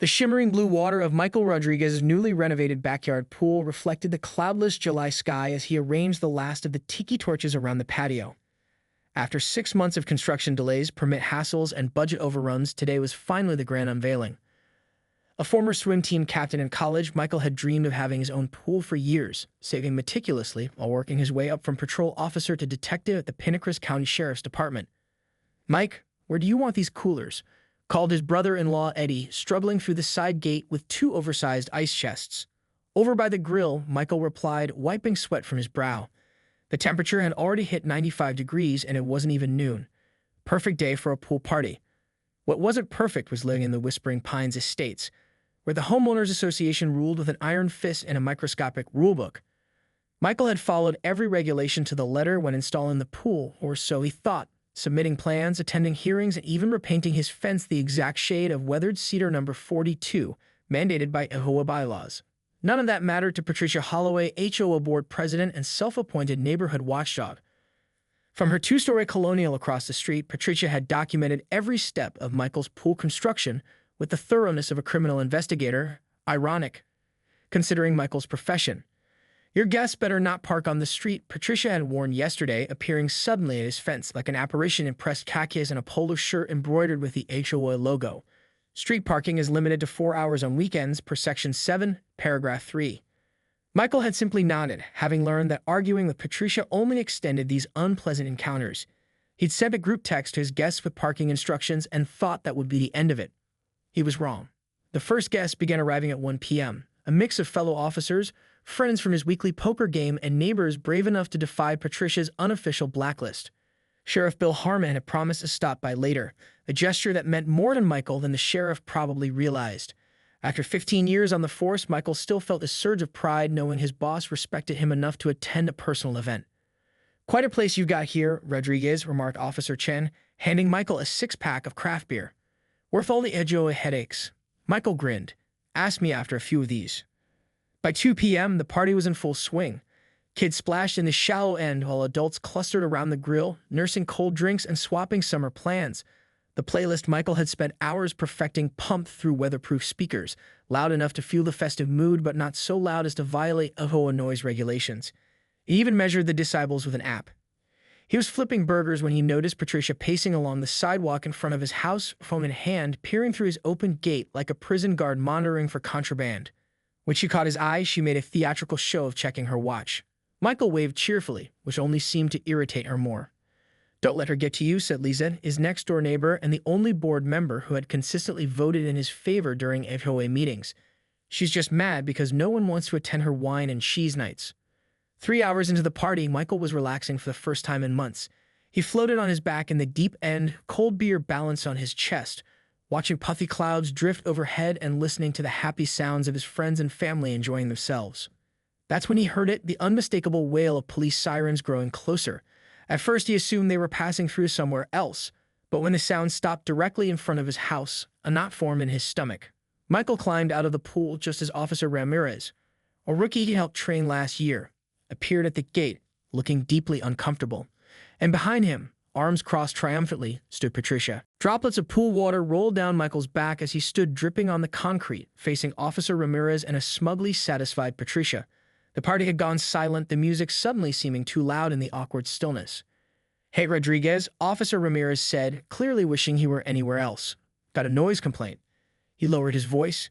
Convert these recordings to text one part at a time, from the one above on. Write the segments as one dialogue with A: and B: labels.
A: The shimmering blue water of Michael Rodriguez's newly renovated backyard pool reflected the cloudless July sky as he arranged the last of the tiki torches around the patio. After 6 months of construction delays, permit hassles, and budget overruns, today was finally the grand unveiling. A former swim team captain in college, Michael had dreamed of having his own pool for years, saving meticulously while working his way up from patrol officer to detective at the Pinacris County Sheriff's Department. "Mike, where do you want these coolers?" called his brother-in-law Eddie, struggling through the side gate with 2 oversized ice chests. "Over by the grill," Michael replied, wiping sweat from his brow. The temperature had already hit 95 degrees and it wasn't even noon. Perfect day for a pool party. What wasn't perfect was living in the Whispering Pines Estates, where the Homeowners Association ruled with an iron fist and a microscopic rulebook. Michael had followed every regulation to the letter when installing the pool, or so he thought, submitting plans, attending hearings, and even repainting his fence the exact shade of weathered cedar number 42, mandated by HOA bylaws. None of that mattered to Patricia Holloway, HOA board president and self-appointed neighborhood watchdog. From her 2-story colonial across the street, Patricia had documented every step of Michael's pool construction with the thoroughness of a criminal investigator. Ironic, considering Michael's profession. "Your guests better not park on the street," Patricia had warned yesterday, appearing suddenly at his fence like an apparition in pressed khakis and a polo shirt embroidered with the HOA logo. "Street parking is limited to 4 hours on weekends per Section 7, Paragraph 3. Michael had simply nodded, having learned that arguing with Patricia only extended these unpleasant encounters. He'd sent a group text to his guests with parking instructions and thought that would be the end of it. He was wrong. The first guests began arriving at 1 p.m., a mix of fellow officers, friends from his weekly poker game, and neighbors brave enough to defy Patricia's unofficial blacklist. Sheriff Bill Harmon had promised to stop by later, a gesture that meant more to Michael than the sheriff probably realized. After 15 years on the force, Michael still felt a surge of pride knowing his boss respected him enough to attend a personal event. "Quite a place you got here, Rodriguez," remarked Officer Chen, handing Michael a 6-pack of craft beer. "Worth all the HOA headaches." Michael grinned. "Ask me after a few of these." By 2 p.m., the party was in full swing. Kids splashed in the shallow end while adults clustered around the grill, nursing cold drinks and swapping summer plans. The playlist Michael had spent hours perfecting pumped through weatherproof speakers, loud enough to fuel the festive mood but not so loud as to violate HOA noise regulations. He even measured the decibels with an app. He was flipping burgers when he noticed Patricia pacing along the sidewalk in front of his house, phone in hand, peering through his open gate like a prison guard monitoring for contraband. When she caught his eye, she made a theatrical show of checking her watch. Michael waved cheerfully, which only seemed to irritate her more. "Don't let her get to you," said Lisa, his next-door neighbor and the only board member who had consistently voted in his favor during HOA meetings. "She's just mad because no one wants to attend her wine and cheese nights." 3 hours into the party, Michael was relaxing for the first time in months. He floated on his back in the deep end, cold beer balanced on his chest, watching puffy clouds drift overhead and listening to the happy sounds of his friends and family enjoying themselves. That's when he heard it, the unmistakable wail of police sirens growing closer. At first, he assumed they were passing through somewhere else, but when the sound stopped directly in front of his house, a knot formed in his stomach. Michael climbed out of the pool just as Officer Ramirez, a rookie he helped train last year, appeared at the gate, looking deeply uncomfortable. And behind him, arms crossed triumphantly, stood Patricia. Droplets of pool water rolled down Michael's back as he stood dripping on the concrete, facing Officer Ramirez and a smugly satisfied Patricia. The party had gone silent, the music suddenly seeming too loud in the awkward stillness. "Hey, Rodriguez," Officer Ramirez said, clearly wishing he were anywhere else. "Got a noise complaint." He lowered his voice.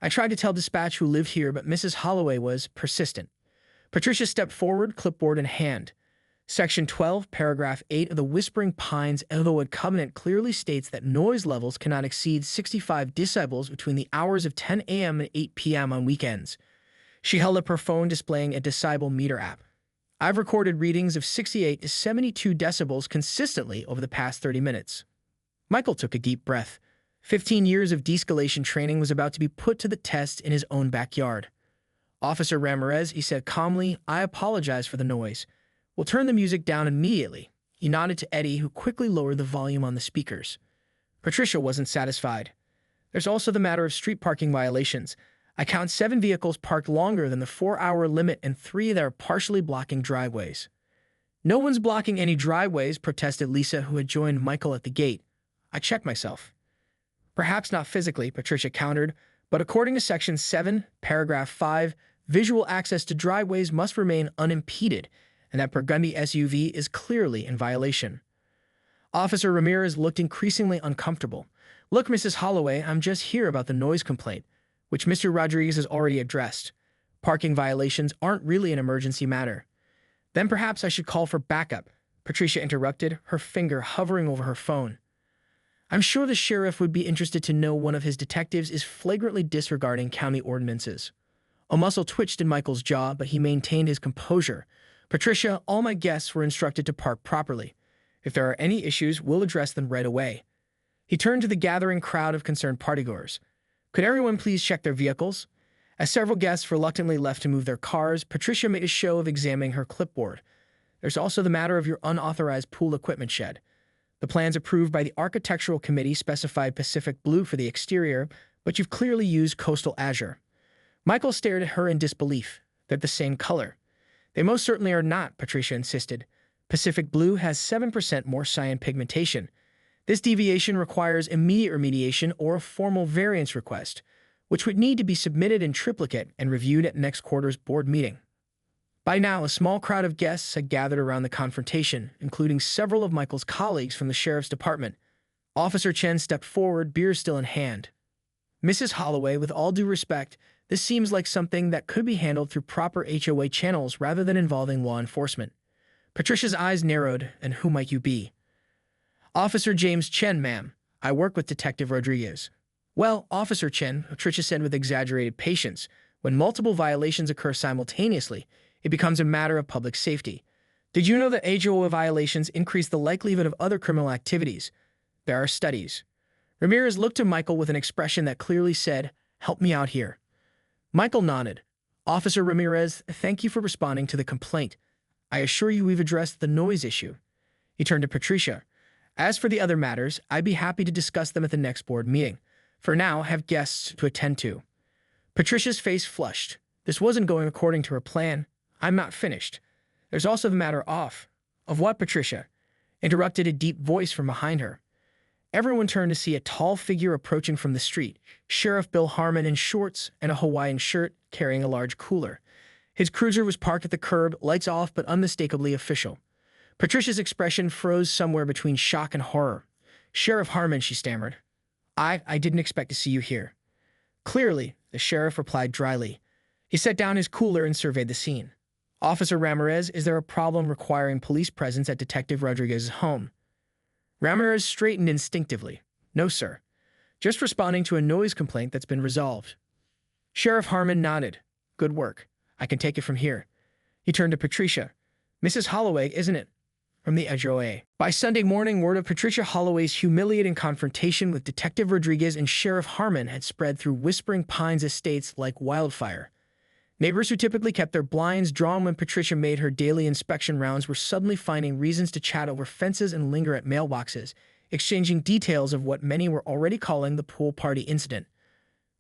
A: "I tried to tell dispatch who lived here, but Mrs. Holloway was persistent." Patricia stepped forward, clipboard in hand. Section 12, Paragraph 8 of the Whispering Pines HOA Covenant clearly states that noise levels cannot exceed 65 decibels between the hours of 10 a.m. and 8 p.m. on weekends. She held up her phone displaying a decibel meter app. "I've recorded readings of 68 to 72 decibels consistently over the past 30 minutes. Michael took a deep breath. 15 years of de-escalation training was about to be put to the test in his own backyard. "Officer Ramirez," he said calmly, "I apologize for the noise. We'll turn the music down immediately." He nodded to Eddie, who quickly lowered the volume on the speakers. Patricia wasn't satisfied. "There's also the matter of street parking violations. I count 7 vehicles parked longer than the 4-hour limit and 3 that are partially blocking driveways." "No one's blocking any driveways," protested Lisa, who had joined Michael at the gate. "I checked myself." Perhaps not physically, Patricia countered, but according to Section 7, Paragraph 5, visual access to driveways must remain unimpeded, and that Burgundy SUV is clearly in violation. Officer Ramirez looked increasingly uncomfortable. Look, Mrs. Holloway, I'm just here about the noise complaint, which Mr. Rodriguez has already addressed. Parking violations aren't really an emergency matter. Then perhaps I should call for backup, Patricia interrupted, her finger hovering over her phone. I'm sure the sheriff would be interested to know one of his detectives is flagrantly disregarding county ordinances. A muscle twitched in Michael's jaw, but he maintained his composure. Patricia, all my guests were instructed to park properly. If there are any issues, we'll address them right away. He turned to the gathering crowd of concerned partygoers. Could everyone please check their vehicles? As several guests reluctantly left to move their cars, Patricia made a show of examining her clipboard. There's also the matter of your unauthorized pool equipment shed. The plans approved by the Architectural Committee specified Pacific blue for the exterior, but you've clearly used coastal azure. Michael stared at her in disbelief. They're the same color. They most certainly are not, Patricia insisted. Pacific blue has 7% more cyan pigmentation. This deviation requires immediate remediation or a formal variance request, which would need to be submitted in triplicate and reviewed at next quarter's board meeting. By now, a small crowd of guests had gathered around the confrontation, including several of Michael's colleagues from the sheriff's department. Officer Chen stepped forward, beer still in hand. Mrs. Holloway, with all due respect, this seems like something that could be handled through proper HOA channels rather than involving law enforcement. Patricia's eyes narrowed. And who might you be? Officer James Chen, ma'am. I work with Detective Rodriguez. Well, Officer Chen, Patricia said with exaggerated patience, when multiple violations occur simultaneously, it becomes a matter of public safety. Did you know that HOA violations increase the likelihood of other criminal activities? There are studies. Ramirez looked to Michael with an expression that clearly said, "Help me out here." Michael nodded. Officer Ramirez, thank you for responding to the complaint. I assure you we've addressed the noise issue. He turned to Patricia. As for the other matters, I'd be happy to discuss them at the next board meeting. For now, I have guests to attend to. Patricia's face flushed. This wasn't going according to her plan. I'm not finished. There's also the matter of what, Patricia? Interrupted a deep voice from behind her. Everyone turned to see a tall figure approaching from the street, Sheriff Bill Harmon in shorts and a Hawaiian shirt, carrying a large cooler. His cruiser was parked at the curb, lights off but unmistakably official. Patricia's expression froze somewhere between shock and horror. Sheriff Harmon, she stammered. I didn't expect to see you here. Clearly, the sheriff replied dryly. He set down his cooler and surveyed the scene. Officer Ramirez, is there a problem requiring police presence at Detective Rodriguez's home? Ramirez straightened instinctively. No, sir. Just responding to a noise complaint that's been resolved. Sheriff Harmon nodded. Good work. I can take it from here. He turned to Patricia. Mrs. Holloway, isn't it? From the HOA. By Sunday morning, word of Patricia Holloway's humiliating confrontation with Detective Rodriguez and Sheriff Harmon had spread through Whispering Pines estates like wildfire. Neighbors who typically kept their blinds drawn when Patricia made her daily inspection rounds were suddenly finding reasons to chat over fences and linger at mailboxes, exchanging details of what many were already calling the pool party incident.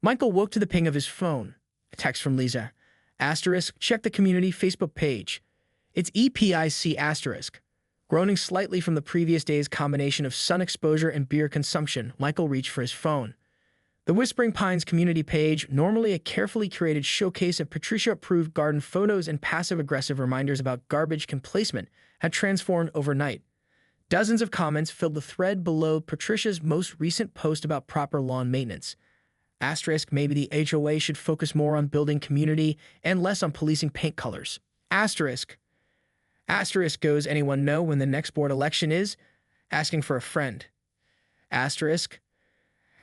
A: Michael woke to the ping of his phone. A text from Lisa. Asterisk, check the community Facebook page. It's EPIC asterisk. Groaning slightly from the previous day's combination of sun exposure and beer consumption, Michael reached for his phone. The Whispering Pines community page, normally a carefully curated showcase of Patricia-approved garden photos and passive-aggressive reminders about garbage placement, had transformed overnight. Dozens of comments filled the thread below Patricia's most recent post about proper lawn maintenance. Asterisk, maybe the HOA should focus more on building community and less on policing paint colors. Asterisk. Asterisk, goes anyone know when the next board election is? Asking for a friend. Asterisk.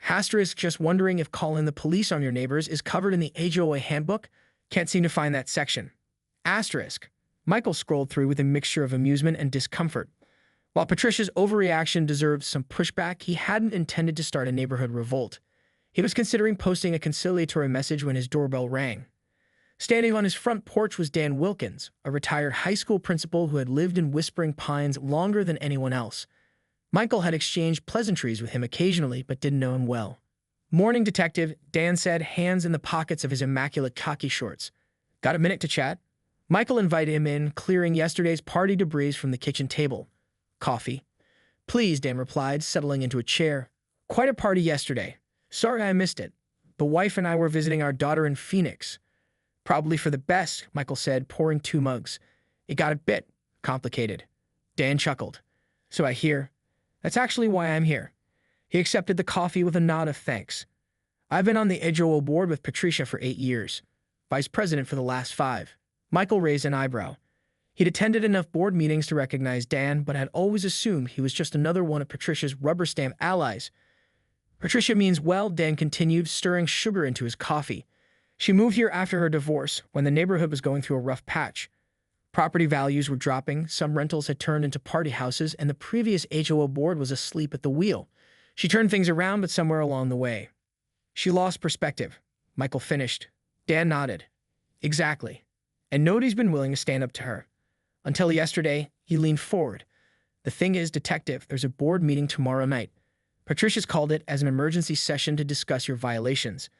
A: Asterisk, just wondering if calling the police on your neighbors is covered in the HOA handbook? Can't seem to find that section. Asterisk. Michael scrolled through with a mixture of amusement and discomfort. While Patricia's overreaction deserved some pushback, he hadn't intended to start a neighborhood revolt. He was considering posting a conciliatory message when his doorbell rang. Standing on his front porch was Dan Wilkins, a retired high school principal who had lived in Whispering Pines longer than anyone else. Michael had exchanged pleasantries with him occasionally, but didn't know him well. Morning, Detective, Dan said, hands in the pockets of his immaculate khaki shorts. Got a minute to chat? Michael invited him in, clearing yesterday's party debris from the kitchen table. Coffee. Please, Dan replied, settling into a chair. Quite a party yesterday. Sorry I missed it. The wife and I were visiting our daughter in Phoenix. Probably for the best, Michael said, pouring 2 mugs. It got a bit complicated. Dan chuckled. So I hear. That's actually why I'm here. He accepted the coffee with a nod of thanks. I've been on the HOA board with Patricia for 8 years. Vice president for the last 5. Michael raised an eyebrow. He'd attended enough board meetings to recognize Dan, but had always assumed he was just another one of Patricia's rubber stamp allies. Patricia means well, Dan continued, stirring sugar into his coffee. She moved here after her divorce, when the neighborhood was going through a rough patch. Property values were dropping, some rentals had turned into party houses, and the previous HOA board was asleep at the wheel. She turned things around, but somewhere along the way she lost perspective. Michael finished. Dan nodded. Exactly. And nobody's been willing to stand up to her. Until yesterday, he leaned forward. The thing is, Detective, there's a board meeting tomorrow night. Patricia's called it as an emergency session to discuss your violations.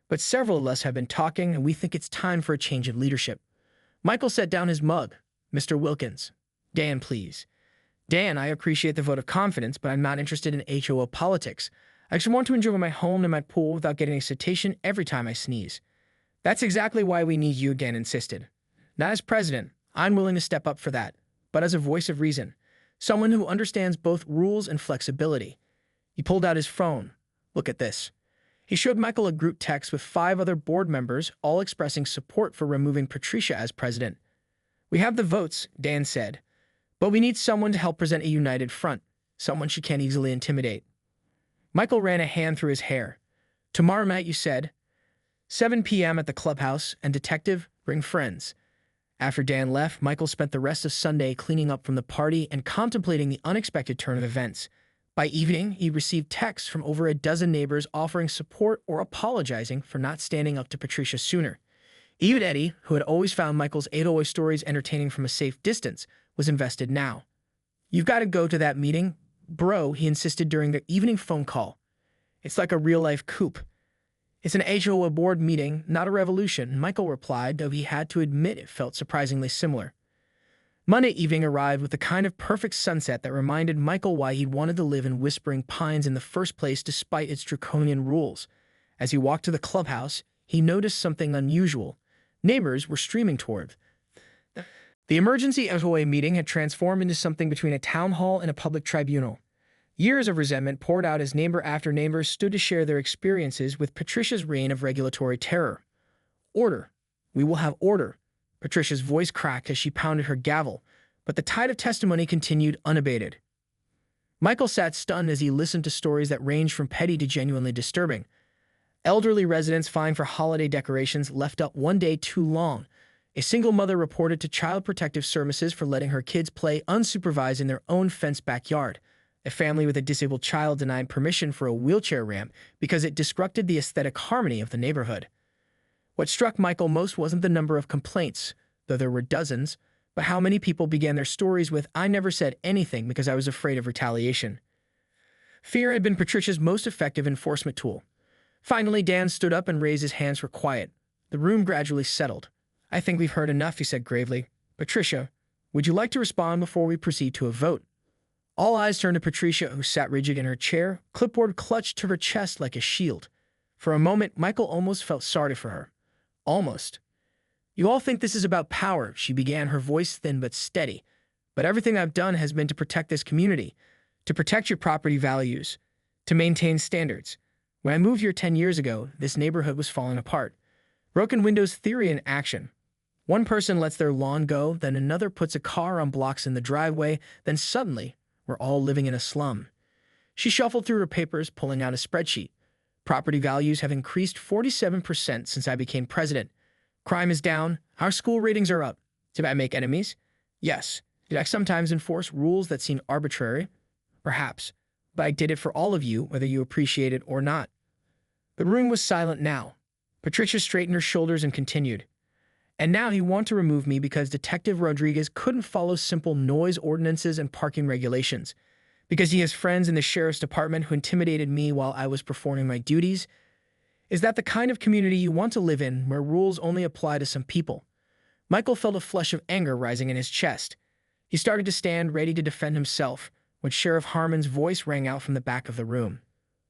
A: But several of us have been talking, and we think it's time for a change in leadership. Michael set down his mug. Mr. Wilkins. Dan, please. Dan, I appreciate the vote of confidence, but I'm not interested in HOA politics. I just want to enjoy my home and my pool without getting a citation every time I sneeze. That's exactly why we need you, Dan insisted. Not as president. I'm willing to step up for that. But as a voice of reason. Someone who understands both rules and flexibility. He pulled out his phone. Look at this. He showed Michael a group text with 5 other board members, all expressing support for removing Patricia as president. We have the votes, Dan said. But we need someone to help present a united front. Someone she can't easily intimidate. Michael ran a hand through his hair. Tomorrow night, you said. 7 p.m. at the clubhouse, and Detective, bring friends. After Dan left, Michael spent the rest of Sunday cleaning up from the party and contemplating the unexpected turn of events. By evening, he received texts from over a dozen neighbors offering support or apologizing for not standing up to Patricia sooner. Even Eddie, who had always found Michael's HOA stories entertaining from a safe distance, was invested now. You've got to go to that meeting, bro, he insisted during the evening phone call. It's like a real-life coup. It's an HOA board meeting, not a revolution, Michael replied, though he had to admit it felt surprisingly similar. Monday evening arrived with the kind of perfect sunset that reminded Michael why he'd wanted to live in Whispering Pines in the first place despite its draconian rules. As he walked to the clubhouse, he noticed something unusual. Neighbors were streaming toward. The emergency HOA meeting had transformed into something between a town hall and a public tribunal. Years of resentment poured out as neighbor after neighbor stood to share their experiences with Patricia's reign of regulatory terror. Order. We will have order. Patricia's voice cracked as she pounded her gavel, but the tide of testimony continued unabated. Michael sat stunned as he listened to stories that ranged from petty to genuinely disturbing. Elderly residents fined for holiday decorations left up one day too long. A single mother reported to Child Protective Services for letting her kids play unsupervised in their own fenced backyard. A family with a disabled child denied permission for a wheelchair ramp because it disrupted the aesthetic harmony of the neighborhood. What struck Michael most wasn't the number of complaints, though there were dozens, but how many people began their stories with, I never said anything because I was afraid of retaliation. Fear had been Patricia's most effective enforcement tool. Finally, Dan stood up and raised his hands for quiet. The room gradually settled. I think we've heard enough, he said gravely. Patricia, would you like to respond before we proceed to a vote? All eyes turned to Patricia, who sat rigid in her chair, clipboard clutched to her chest like a shield. For a moment, Michael almost felt sorry for her. Almost. You all think this is about power, she began, her voice thin but steady. But everything I've done has been to protect this community, to protect your property values, to maintain standards. When I moved here 10 years ago, this neighborhood was falling apart. Broken windows theory in action. One person lets their lawn go, then another puts a car on blocks in the driveway, then suddenly, we're all living in a slum. She shuffled through her papers, pulling out a spreadsheet. Property values have increased 47% since I became president. Crime is down. Our school ratings are up. Did I make enemies? Yes. Did I sometimes enforce rules that seemed arbitrary? Perhaps. But I did it for all of you, whether you appreciate it or not. The room was silent now. Patricia straightened her shoulders and continued. And now he wants to remove me because Detective Rodriguez couldn't follow simple noise ordinances and parking regulations. Because he has friends in the sheriff's department who intimidated me while I was performing my duties. Is that the kind of community you want to live in, where rules only apply to some people? Michael felt a flush of anger rising in his chest. He started to stand ready to defend himself when Sheriff Harmon's voice rang out from the back of the room.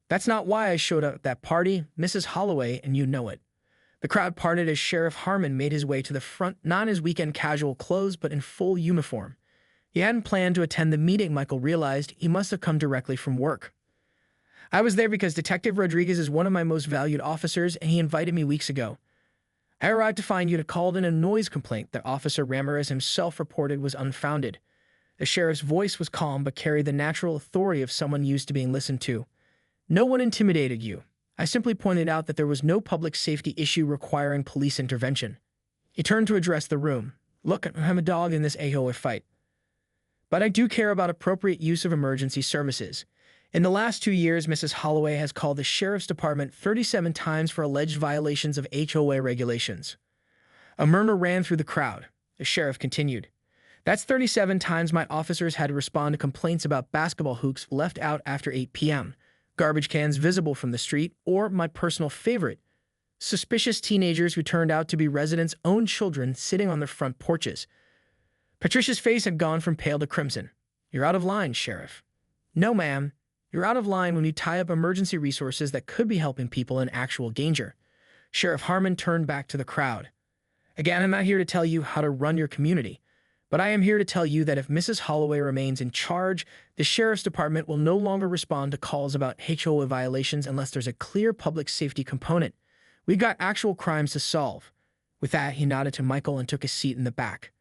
A: That's not why I showed up at that party, Mrs. Holloway, and you know it. The crowd parted as Sheriff Harmon made his way to the front, not in his weekend casual clothes, but in full uniform. He hadn't planned to attend the meeting. Michael realized he must have come directly from work. I was there because Detective Rodriguez is one of my most valued officers, and he invited me weeks ago. I arrived to find you had called in a noise complaint that Officer Ramirez himself reported was unfounded. The sheriff's voice was calm but carried the natural authority of someone used to being listened to. No one intimidated you. I simply pointed out that there was no public safety issue requiring police intervention. He turned to address the room. Look, I'm a dog in this HOA fight. But I do care about appropriate use of emergency services. In the last 2 years, Mrs. Holloway has called the Sheriff's Department 37 times for alleged violations of HOA regulations. A murmur ran through the crowd. The sheriff continued. That's 37 times my officers had to respond to complaints about basketball hoops left out after 8 p.m., garbage cans visible from the street, or my personal favorite, suspicious teenagers who turned out to be residents' own children sitting on their front porches. Patricia's face had gone from pale to crimson. You're out of line, Sheriff. No, ma'am. You're out of line when you tie up emergency resources that could be helping people in actual danger. Sheriff Harmon turned back to the crowd. Again, I'm not here to tell you how to run your community, but I am here to tell you that if Mrs. Holloway remains in charge, the Sheriff's Department will no longer respond to calls about HOA violations unless there's a clear public safety component. We've got actual crimes to solve. With that, he nodded to Michael and took a seat in the back.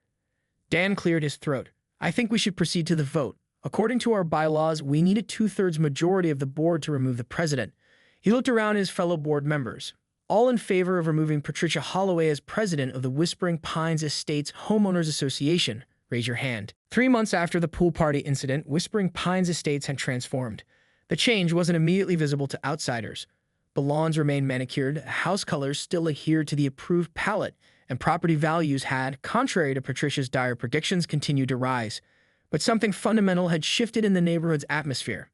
A: Dan cleared his throat. I think we should proceed to the vote. According to our bylaws, we need a 2/3 majority of the board to remove the president. He looked around at his fellow board members. All in favor of removing Patricia Holloway as president of the Whispering Pines Estates Homeowners Association, raise your hand. 3 months after the pool party incident, Whispering Pines Estates had transformed. The change wasn't immediately visible to outsiders. The lawns remained manicured, house colors still adhered to the approved palette, and property values had, contrary to Patricia's dire predictions, continued to rise. But something fundamental had shifted in the neighborhood's atmosphere.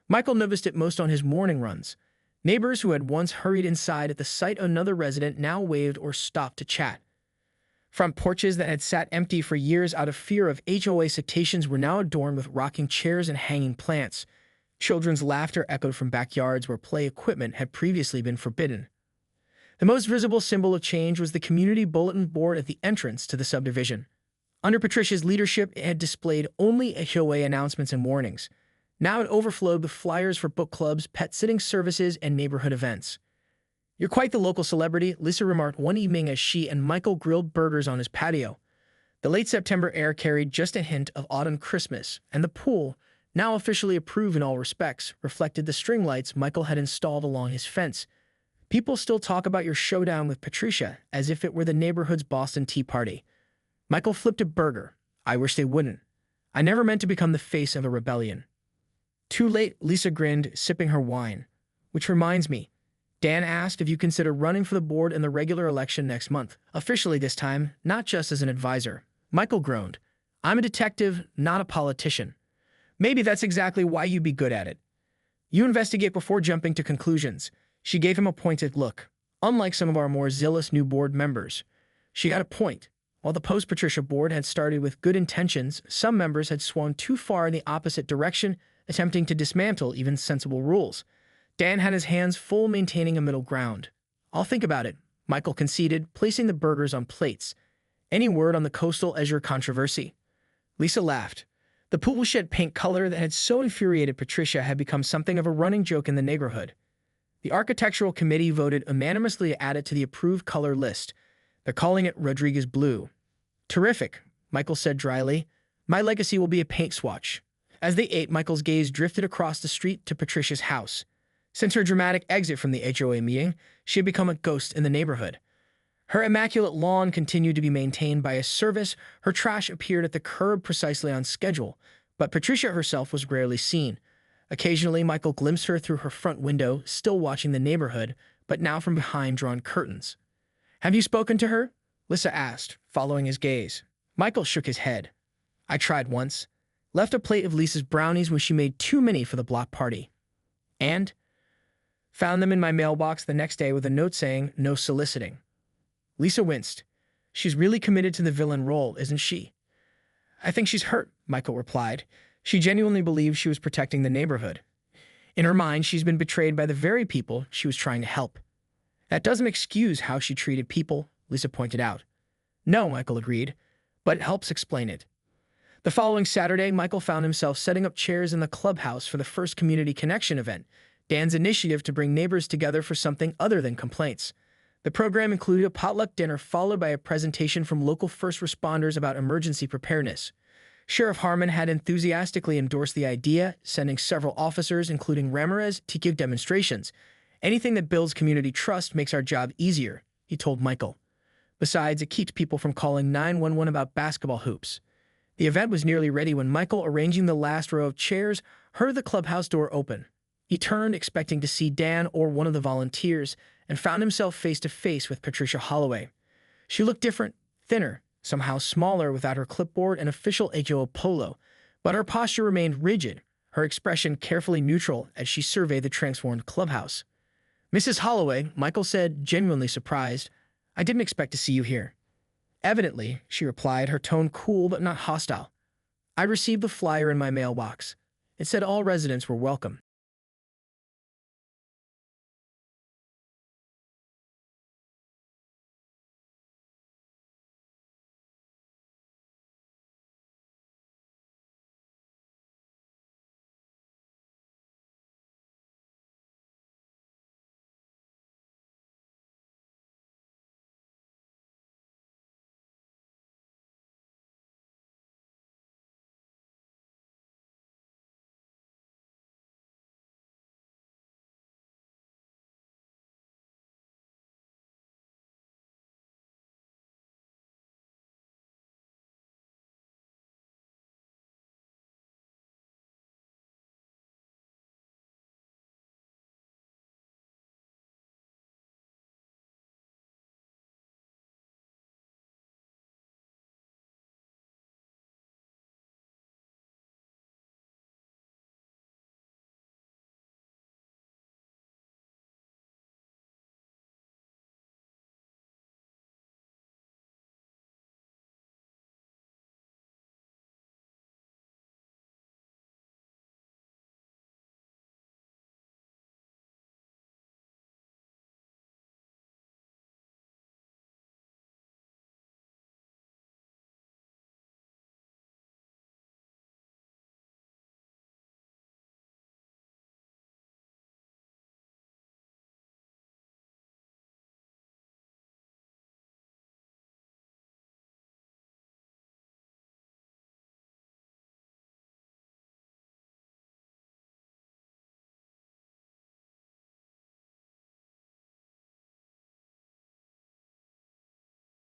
A: Michael noticed it most on his morning runs. Neighbors who had once hurried inside at the sight of another resident now waved or stopped to chat. Front porches that had sat empty for years out of fear of HOA citations were now adorned with rocking chairs and hanging plants. Children's laughter echoed from backyards where play equipment had previously been forbidden. The most visible symbol of change was the community bulletin board at the entrance to the subdivision. Under Patricia's leadership, it had displayed only HOA announcements and warnings. Now it overflowed with flyers for book clubs, pet sitting services, and neighborhood events. You're quite the local celebrity, Lisa remarked one evening as she and Michael grilled burgers on his patio. The late September air carried just a hint of autumn Christmas, and the pool, now officially approved in all respects, reflected the string lights Michael had installed along his fence. People still talk about your showdown with Patricia as if it were the neighborhood's Boston Tea Party. Michael flipped a burger. I wish they wouldn't. I never meant to become the face of a rebellion. Too late, Lisa grinned, sipping her wine. Which reminds me, Dan asked if you consider running for the board in the regular election next month. Officially this time, not just as an advisor. Michael groaned. I'm a detective, not a politician. Maybe that's exactly why you'd be good at it. You investigate before jumping to conclusions. She gave him a pointed look. Unlike some of our more zealous new board members, she got a point. While the post-Patricia board had started with good intentions, some members had swung too far in the opposite direction, attempting to dismantle even sensible rules. Dan had his hands full maintaining a middle ground. I'll think about it, Michael conceded, placing the burgers on plates. Any word on the coastal Azure controversy? Lisa laughed. The pool shed paint color that had so infuriated Patricia had become something of a running joke in the neighborhood. The architectural committee voted unanimously to add it to the approved color list. They're calling it Rodriguez Blue. Terrific, Michael said dryly. My legacy will be a paint swatch. As they ate, Michael's gaze drifted across the street to Patricia's house. Since her dramatic exit from the HOA meeting, she had become a ghost in the neighborhood. Her immaculate lawn continued to be maintained by a service, her trash appeared at the curb precisely on schedule, but Patricia herself was rarely seen. Occasionally, Michael glimpsed her through her front window, still watching the neighborhood, but now from behind drawn curtains. Have you spoken to her? Lisa asked, following his gaze. Michael shook his head. I tried once. Left a plate of Lisa's brownies when she made too many for the block party. And? Found them in my mailbox the next day with a note saying, no soliciting. Lisa winced. She's really committed to the villain role, isn't she? I think she's hurt, Michael replied. She genuinely believed she was protecting the neighborhood. In her mind, she's been betrayed by the very people she was trying to help. That doesn't excuse how she treated people, Lisa pointed out. No, Michael agreed, but it helps explain it. The following Saturday, Michael found himself setting up chairs in the clubhouse for the first Community Connection event, Dan's initiative to bring neighbors together for something other than complaints. The program included a potluck dinner followed by a presentation from local first responders about emergency preparedness. Sheriff Harmon had enthusiastically endorsed the idea, sending several officers, including Ramirez, to give demonstrations. Anything that builds community trust makes our job easier, he told Michael. Besides, it keeps people from calling 911 about basketball hoops. The event was nearly ready when Michael, arranging the last row of chairs, heard the clubhouse door open. He turned, expecting to see Dan or one of the volunteers, and found himself face to face with Patricia Holloway. She looked different, thinner, somehow smaller without her clipboard and official HOA polo, but her posture remained rigid, her expression carefully neutral as she surveyed the transformed clubhouse. "Mrs. Holloway," Michael said, genuinely surprised, "I didn't expect to see you here." "Evidently," she replied, her tone cool but not hostile. "I received the flyer in my mailbox. It said all residents were welcome."